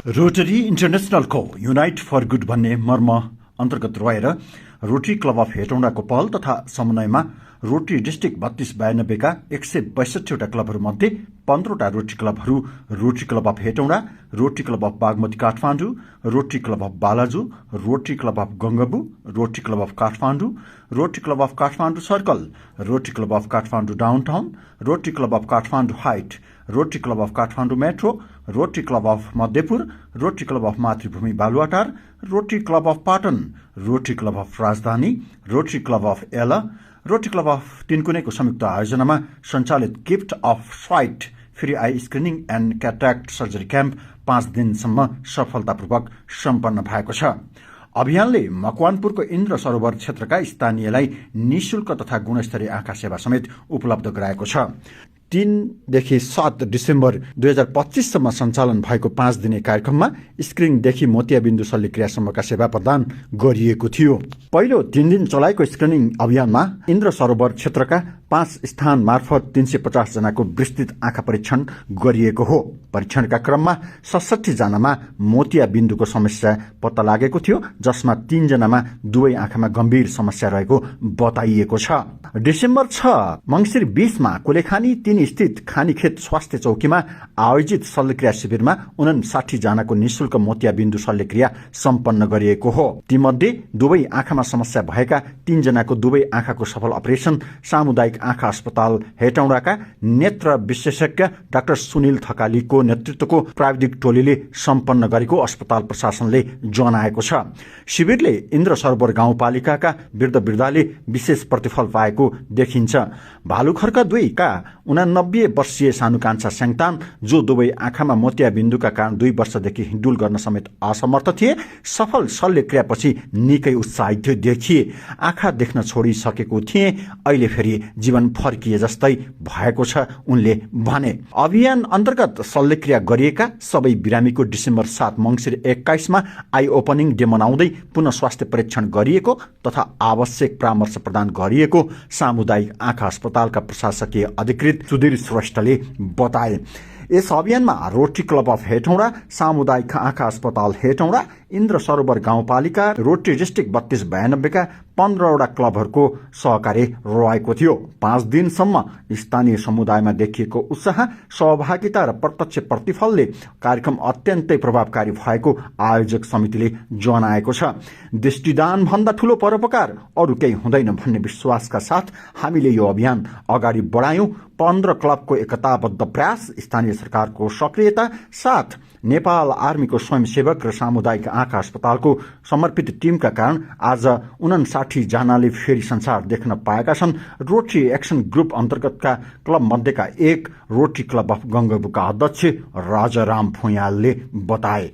Rotary इन्टरनेसनलको unite for good भन्ने मर्म अन्तर्गत रहेर रोटरी क्लब अफ हेटौँडाको पहल तथा समन्वयमा रोटरी डिस्ट्रिक्ट 3292 का 162 क्लबहरूमध्ये 15 रोटरी क्लबहरू Rotary Club of Hetauda, Rotary Club of Bagmati Kathmandu, Rotary Club of Balaju, Rotary Club of Gangabu, Rotary Club of Kathmandu, Rotary Club of Kathmandu circle, Rotary Club of Kathmandu downtown, Rotary Club of Kathmandu height, Rotary Club of Kathmandu metro, Rotary Club of Madhyapur, Rotary Club of Matribhumi Baluwatar, Rotary Club of Patan, Rotary Club of Rajdhani, Rotary Club of एला, rotary Club of तिनकुनेको संयुक्त आयोजनामा सञ्चालित gift of sight free eye screening and cataract surgery camp 5 दिनसम्म सफलतापूर्वक सम्पन्न भएको छ। अभियानले मकवानपुरको इन्द्र सरोवर क्षेत्रका स्थानीयलाई निशुल्क तथा गुणस्तरीय आँखा सेवा समेत उपलब्ध गराएको छ। 3 देखि 7 डिसेम्बर 2025 सम्म सञ्चालन भएको 5 दिने कार्यक्रममा स्क्रिनिङदेखि मोतियाबिन्दु शल्यक्रियासम्मका सेवा प्रदान गरिएको थियो। पहिलो 3 दिन चलाएको स्क्रिनिङ अभियानमा इन्द्र सरोवर क्षेत्रका 5 स्थान मार्फत 350 जनाको विस्तृत आँखा परीक्षण गरिएको हो। परीक्षणका क्रममा 67 जनामा मोतियाबिन्दुको समस्या पत्ता लागेको थियो, जसमा 3 जनामा दुवै आँखामा गम्भीर समस्या रहेको बताइएको छ। डिसेम्बर 6 मंसिर 20 मा कुलेखानी 3 स्थित खानीखेत स्वास्थ्य चौकीमा आयोजित शल्यक्रिया शिविरमा 59 जनाको निशुल्क मोतियाबिन्दु शल्यक्रिया सम्पन्न गरिएको हो। तीमध्ये दुवै आँखामा समस्या भएका 3 जनाको दुवै आँखाको सफल अपरेसन सामुदायिक आँखा अस्पताल हेटौँडाका नेत्र विशेषज्ञ डाक्टर सुनिल थकालीको नेतृत्वको प्राविधिक टोलीले सम्पन्न गरेको अस्पताल प्रशासनले जनाएको छ। शिविरले इन्द्र सरोवर गाउँपालिकाका वृद्ध वृद्धाले विशेष प्रतिफल पाएको देखिन्छ। भालुखर्क 2 का 89 वर्षीय सानुकान्छा स्याङतान, जो दुवै आँखामा मोतियाबिन्दुका कारण 2 वर्षदेखि हिँडुल गर्न समेत असमर्थ थिए, सफल शल्यक्रियापछि निकै उत्साहित देखिए। आँखा देख्न छोडिसकेको थिए, अहिले फेरि जीवन फर्किए जस्तै भएको छ उनले भने। अभियान अन्तर्गत शल्यक्रिया गरिएका सबै बिरामीको डिसेम्बर 7 मंसिर 21 मा आई ओपनिङ डे मनाउँदै पुनः स्वास्थ्य परीक्षण गरिएको तथा आवश्यक परामर्श प्रदान गरिएको सामुदायिक आँखा अस्पतालका प्रशासकीय अधिकृत सुधीर श्रेष्ठले बताए। यस अभियानमा रोटरी क्लब अफ हेटौँडा, सामुदायिक आँखा अस्पताल हेटौँडा, इन्द्र सरोवर गाउँपालिका, रोटरी डिस्ट्रिक्ट 3292 का 15वटा क्लबहरूको सहकार्य रहेको थियो। 5 दिनसम्म स्थानीय समुदायमा देखिएको उत्साह, सहभागिता र प्रत्यक्ष प्रतिफलले कार्यक्रम अत्यन्तै प्रभावकारी भएको आयोजक समितिले जनाएको छ। दृष्टिदान भन्दा ठूलो परोपकार अरू केही हुँदैन भन्ने विश्वासका साथ हामीले यो अभियान अगाडि बढायौं। 15 क्लबको एकताबद्ध प्रयास, स्थानीय सरकारको सक्रियता साथ नेपाल आर्मीको स्वयंसेवक र सामुदायिक आँखा अस्पतालको समर्पित टिमका कारण आज 59 जनाले फेरि संसार देख्न पाएका छन्। रोटरी एक्सन ग्रुप अन्तर्गतका क्लब मध्येका एक रोटरी क्लब अफ गंगबुका अध्यक्ष राजाराम फुयालले बताए।